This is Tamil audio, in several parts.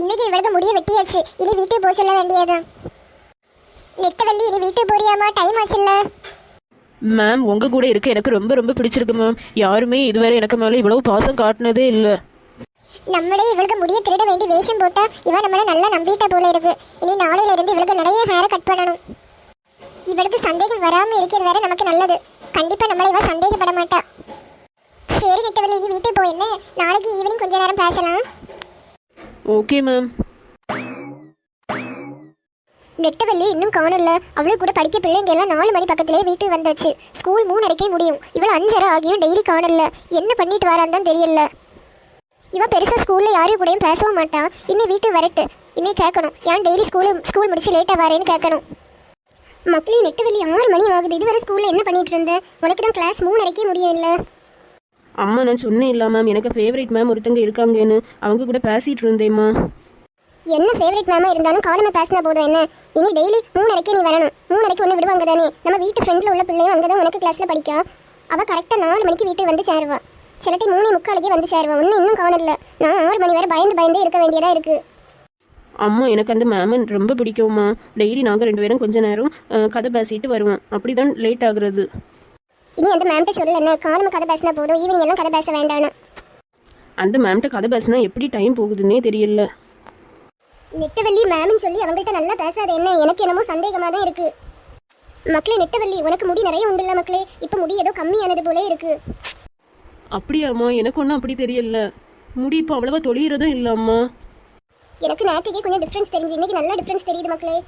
இன்னைக்கு இவளுக்கு முடிய வெட்டியாச்சு. இனி வீட்டுக்கு போக சொல்ல வேண்டியதுதான். நெட்டவள்ளி, இனி வீட்டுக்கு போறியாமா? டைம் ஆச்சுல்ல. மேம், உங்கள் கூட இருக்க எனக்கு ரொம்ப ரொம்ப பிடிச்சிருக்கு மேம். யாருமே இதுவரை எனக்கு மேலே இவ்வளவு பாசம் காட்டினதே இல்லை. நம்மளே இவளுக்கு முடிய திருட வேண்டி வேஷம் போட்டா இவன் நம்மள நல்லா நம்பிட்டா போல இருக்கு. இனி நாளையில இருந்து இவளுக்கு நிறைய ஹேரை கட் பண்ணணும். இவளுக்கு சந்தேகம் வராம இருக்கிறது வேற நமக்கு நல்லது. கண்டிப்பா நம்மள இவ சந்தேகப்பட மாட்டா. சரி நெட்டவள்ளி, இனி வீட்டுக்கு போய் என்ன, நாளைக்கு ஈவினிங் கொஞ்ச நேரம் பேசலாம். Okay ma'am. நெட்டவள்ளி இன்னும் காணல. அவளுக்கு கூட படிக்க பிள்ளைங்க எல்லாம் 4 மணி பக்கத்திலே வீட்டுக்கு வந்தாச்சு. ஸ்கூல் 3:30 முடியும். இவள் 5:30 ஆகியும் டெய்லி காணல. என்ன பண்ணிட்டு வரான்னு தான் தெரியல. இவன் பெருசா ஸ்கூல்ல யாரும் கூடயும் பேசவும் மாட்டான். இன்னும் வீட்டுக்கு வரட்டு. இன்னும் கேட்கணும், ஏன் டெய்லி ஸ்கூல் முடிச்சு லேட்டா வரேன்னு கேட்கணும். மக்களே, நெட்டவள்ளி 6 மணி ஆகுது. இதுவரை ஸ்கூல்ல என்ன பண்ணிட்டு இருந்த? உனக்கு தான் கிளாஸ் 3:30 முடியும் இல்ல? அம்மா, நான் சொன்னேன் இல்லை மேம், எனக்கு ஃபேவரட் மேம் ஒருத்தங்க இருக்காங்கன்னு. அவங்க கூட பேசிகிட்டு இருந்தேம்மா. என்ன ஃபேவரட் மேமா இருந்தாலும் காலமாக பேசினா போதும் என்ன? இனி டெய்லி 3:30 நீ வரணும். 3:30 ஒன்று விடுவாங்க தானே. நம்ம வீட்டு ஃப்ரெண்டில் உள்ள பிள்ளையும் அங்கே தான் உனக்கு கிளாஸில் படிக்கா. அவள் கரெக்டாக 4 மணிக்கு வீட்டுக்கு வந்து சேருவா. சில டைம் 3:45 வந்து சேருவா. இன்னும் காணல. நான் 6 மணி வரை பயந்தே இருக்க வேண்டியதாக இருக்குது. அம்மா, எனக்கு அந்த மேம் ரொம்ப பிடிக்கும்மா. டெய்லி நாங்கள் 2 பேரும் கொஞ்ச நேரம் கதை பேசிட்டு வருவோம். அப்படி தான் லேட் ஆகுறது. இனி அந்த மேம்கிட்ட சொல்ல என்ன, காலமாக கதை பேசினா போதும், ஈவினிங் எல்லாம் கதை பேச வேண்டான்னு. அந்த மேம்கிட்ட கதை பேசினா எப்படி டைம் போகுதுன்னே தெரியல. நெட்டவள்ளி மேம்னு சொல்லி அவங்கள்ட்ட நல்லா பேசாத என்ன? எனக்கு என்னமோ சந்தேகமாக தான் இருக்கு. மக்களே, நெட்டவள்ளி உனக்கு முடி நிறைய உண்டுல்ல மக்களே. இப்போ முடி ஏதோ கம்மியானது போலே இருக்கு. அப்படியாம்மா? எனக்கு ஒன்றும் அப்படி தெரியல. முடி இப்போ அவ்வளவா தொழிகிறதும் இல்லம்மா. எனக்கு நேற்றுக்கே கொஞ்சம் டிஃப்ரென்ஸ் தெரிஞ்சு இன்னைக்கு நல்ல டிஃப்ரென்ஸ் தெரியுது மக்களே.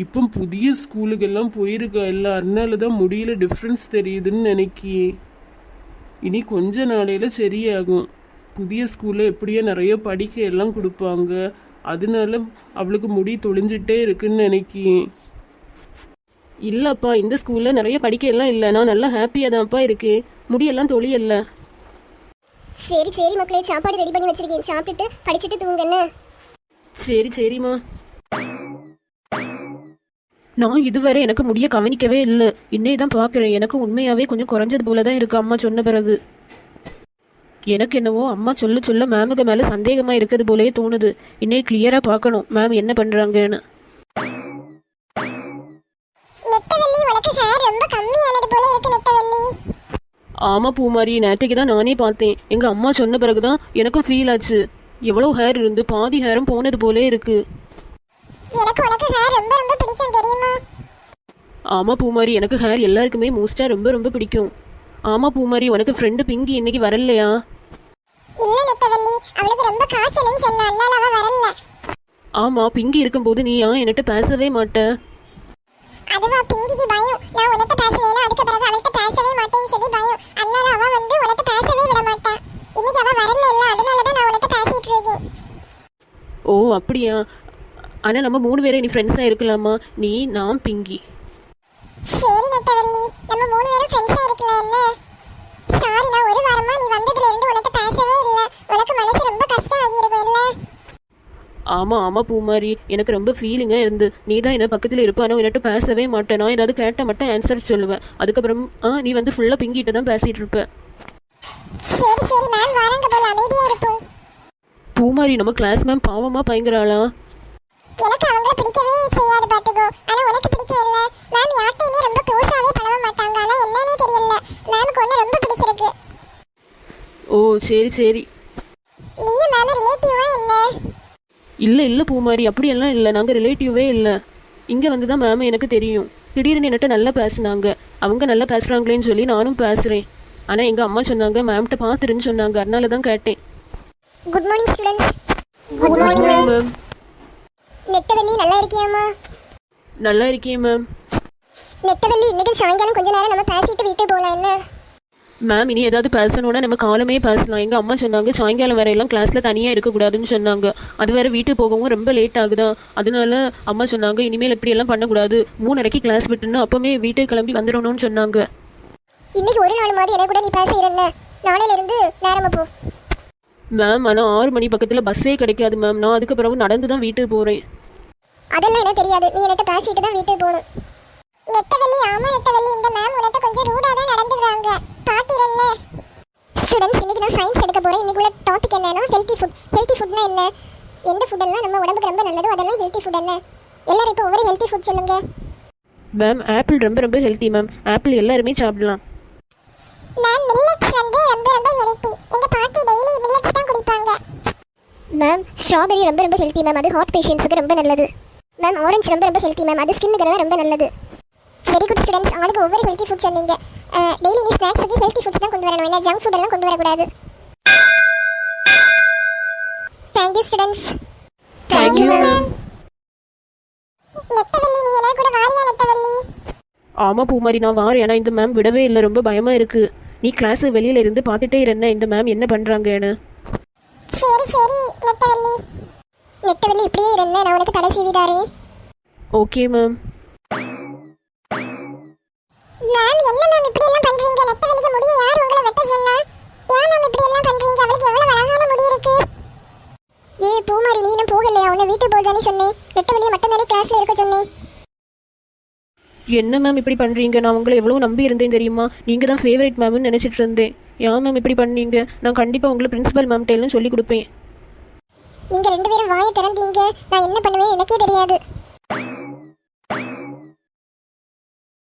இப்போ புதிய ஸ்கூலுக்கெல்லாம் போயிருக்க இல்லை, அதனால தான் முடியல டிஃப்ரென்ஸ் தெரியுதுன்னு நினைக்கி. இனி கொஞ்ச நாளையில் சரியாகும். புதிய ஸ்கூலில் எப்படியோ நிறைய படிக்க எல்லாம் கொடுப்பாங்க. அதனால அவளுக்கு முடி தொழிஞ்சிட்டே இருக்குன்னு நினைக்கி. இல்லைப்பா, இந்த ஸ்கூலில் நிறைய படிக்க எல்லாம் இல்லை. நான் நல்லா ஹாப்பியாக தான்ப்பா இருக்கேன். முடியெல்லாம் தொழியல்ல. சரி சரி மக்களே, சாப்பாடு ரெடி பண்ணி வச்சிருக்கேன். சாப்பிட்டுட்டு படிச்சுட்டு தூங்குன்னு. சரிம்மா. நான் இதுவரை எனக்கு முடிய கவனிக்கவே இல்லை. இன்னே தான் பார்க்குறேன். எனக்கு உண்மையாகவே கொஞ்சம் குறைஞ்சது போல தான் இருக்கு அம்மா சொன்ன பிறகு. எனக்கு என்னவோ அம்மா சொல்ல மேமுக்கு மேலே சந்தேகமாக இருக்கிறது போலே தோணுது. இன்னே கிளியராக பார்க்கணும் மேம் என்ன பண்ணுறாங்கன்னு. ஆமாம் பூமாரி, நேற்றுக்கு தான் நானே பார்த்தேன். எங்கள் அம்மா சொன்ன பிறகு தான் எனக்கும் ஃபீல் ஆச்சு. எவ்வளோ ஹேர் இருந்து பாதி ஹேரும் போனது போலே இருக்கு. ஆமாம் பூமாரி, எனக்கு ஹேர் எல்லாருக்குமே மோஸ்ட்டாக ரொம்ப ரொம்ப பிடிக்கும். ஆமாம் பூமாரி, உனக்கு ஃப்ரெண்டு பிங்கி இன்னைக்கு வரலையா? ஆமாம், பிங்கி இருக்கும்போது நீ ஏன் என்கிட்ட பேசவே மாட்ட? ஓ அப்படியா? ஆனால் நம்ம 3 பேரும் இனி ஃப்ரெண்ட்ஸாக இருக்கலாமா? நீ, நான், பிங்கி. சரி நெட்டவள்ளி, நம்ம 3 பேரும் ஃப்ரெண்ட்ஸா இருக்கலாம் என்ன? சாரி, நான் ஒரு வாரமா நீ வந்ததுல இருந்து உனக்கு பேசவே இல்ல. உனக்கு மனசு ரொம்ப கஷ்டம் ஆகி இருக்கும் இல்ல? ஆமாம் பூமாரி, எனக்கு ரொம்ப ஃபீலிங்காக இருந்து. நீ தான் என்ன பக்கத்தில் இருப்பானோ, என்கிட்ட பேசவே மாட்டேன். நான் ஏதாவது கேட்டால் மட்டும் ஆன்சர் சொல்லுவேன். அதுக்கப்புறம் நீ வந்து ஃபுல்லாக பிங்கிட்ட தான் பேசிகிட்டு இருப்ப. சரி மேம் வாரங்க போல, அமைதியா இருப்போம். பூமாரி, நம்ம கிளாஸ் மேம் பாவமாக பயங்கராளா? எனக்கு அவங்கள பிடிக்கவே செய்யாது பாத்துக்கோ. ஆனா உனக்கு பிடிக்கும் இல்ல? மேம் யார்ட்டையுமே ரொம்ப க்ளோஸாவே பழக மாட்டாங்க. ஆனா என்னன்னே தெரியல, மேமுக்கு ஒண்ணு ரொம்ப பிடிச்சிருக்கு. ஓ சரி. நீ மேம் ரிலேட்டிவா என்ன? இல்லை பூமாரி, அப்படியெல்லாம் இல்லை. நாங்கள் ரிலேட்டிவே இல்லை. இங்கே வந்து தான் மேம் எனக்கு தெரியும். திடீர்னு என்கிட்ட நல்லா பேசுனாங்க. அவங்க நல்லா பேசுகிறாங்களேன்னு சொல்லி நானும் பேசுகிறேன். ஆனால் எங்கள் அம்மா சொன்னாங்க மேம்கிட்ட பார்த்துருன்னு சொன்னாங்க. அதனால தான் கேட்டேன். Good morning students. Good morning ma'am. நெட்டவள்ளி நல்லா இருக்கியாமா? நல்லா இருக்கேன் மேம். நெட்டவள்ளி, இன்னைக்கு சாயங்காலம் கொஞ்ச நேரம் நம்ம பேசிட்டு வீட்டுக்கு போகலாம் என்ன? மேம், இனி ஏதாவது பேசணுன்னா நம்ம காலமே பேசலாம். எங்கள் அம்மா சொன்னாங்க சாயங்காலம் வரையெல்லாம் கிளாஸில் தனியாக இருக்கக்கூடாதுன்னு சொன்னாங்க. அது வேறு வீட்டுக்கு போகவும் ரொம்ப லேட் ஆகுதா. அதனால அம்மா சொன்னாங்க இனிமேல் இப்படியெல்லாம் பண்ணக்கூடாது, 3:30 கிளாஸ் விட்டுன்னு அப்போவே வீட்டுக்கு கிளம்பி வந்துடணும்னு சொன்னாங்க. இன்னைக்கு ஒரு நாள் மாதிரி எனக்கு கூட நீ பேசுகிறேன்ன. நாளையில இருந்து நேரமா போ மேம். ஆனால் 6 மணி பக்கத்தில் பஸ்ஸே கிடைக்காது மேம். நான் அதுக்கு பிறகு நடந்து தான் வீட்டுக்கு போகிறேன். அதெல்லாம் எனக்கு தெரியாது. நீ என்கிட்ட பேசிட்டு தான் வீட்டுக்கு போகணும். நெட்டவள்ளி, ஆமா நெட்டவள்ளி, இந்த மேம் உன்கிட்ட கொஞ்சம் ரூடா தான் நடந்துக்கிறாங்க. பாத்திரன்ன ஸ்டூடண்ட்ஸ், இன்னைக்கு நான் சயின்ஸ் எடுக்க போறேன். இன்னைக்கு உள்ள டாபிக் என்னன்னா ஹெல்தி ஃபுட். ஹெல்தி ஃபுட்னா என்ன? எந்த ஃபுட்டெல்லாம் நம்ம உடம்புக்கு ரொம்ப நல்லதோ அதெல்லாம் ஹெல்த்தி ஃபுட் என்ன. எல்லாரும் இப்போ ஒவ்வொரு ஹெல்த்தி ஃபுட் சொல்லுங்க. மேம் ஆப்பிள் ரொம்ப ரொம்ப ஹெல்த்தி மேம். ஆப்பிள் எல்லாருமே சாப்பிடலாம். மேம் மில்லட்ஸ் வந்து ரொம்ப ரொம்ப ஹெல்த்தி. எங்க பாட்டி டெய்லி மில்லட்ஸ் தான் குடிப்பாங்க. மேம் ஸ்ட்ராபெரி ரொம்ப ரொம்ப ஹெல்த்தி மேம். அது ஹார்ட் பேஷண்ட்ஸ்க்கு ரொம்ப நல்லது. மேம் ஆரஞ்சு ரொம்ப ரொம்ப ஹெல்த்தி மேம். அது ஸ்கின்னுக்கு ரொம்ப நல்லது. Very good students. ஆளுக்கு ஒவ்வொரு ஹெல்த்தி ஃபுட் சொன்னீங்க. டெய்லி நீ ஸ்நாக்ஸுக்கு ஹெல்த்தி ஃபுட்ஸ் தான் கொண்டு வரணும். என்ன ஜங்க் ஃபுட் எல்லாம் கொண்டு வரக்கூடாது. Thank you students. Thank you, ma'am. நெட்டவள்ளி நீ என்ன கூட வாரியா நெட்டவள்ளி? ஆமாம் பூமாரி நான் வாரேன். ஆனால் இந்த மேம் விடவே இல்லை. ரொம்ப பயமாக இருக்குது. நீ கிளாஸ் வெளியில இருந்து பார்த்துட்டே இருந்த இந்த மேம் என்ன பண்ணுறாங்கன்னு. சரி சரி நெட்டவள்ளி. நெட்டவள்ளி இப்படியே இருந்த நான் உனக்கு தலை சீவிதாரே. Okay ma'am. மேம் என்ன மேம் இப்படி எல்லாம் பண்றீங்க? நெட்டவள்ளிக்கு முடிய யார் உங்களை வெட்ட சொன்னா? ஏன் மேம் இப்படி எல்லாம் பண்றீங்க? அவளுக்கு எவ்வளவு அழகான முடி இருக்கு. பூமாரி நீ இன்னும் போகலையா? உன்னை வீட்டுக்கு போதானே சொன்னேன். நெட்டவள்ளியை மட்டும் தானே கிளாஸ்ல இருக்க சொன்னேன். என்ன மேம் இப்படி பண்ணுறீங்க? நான் உங்களை எவ்வளோ நம்பி இருந்தேன் தெரியுமா? நீங்கள் தான் ஃபேவரட் மேம்னு நினச்சிட்டு இருந்தேன். ஏன் மேம் இப்படி பண்ணீங்க? நான் கண்டிப்பாக உங்களை பிரின்சிபல் மேம்கிட்ட எல்லாம் சொல்லி கொடுப்பேன். நீங்க ரெண்டு பேரும் வாயை திறந்தீங்க. நான் என்ன பண்ணுவேன் எனக்கே தெரியாது.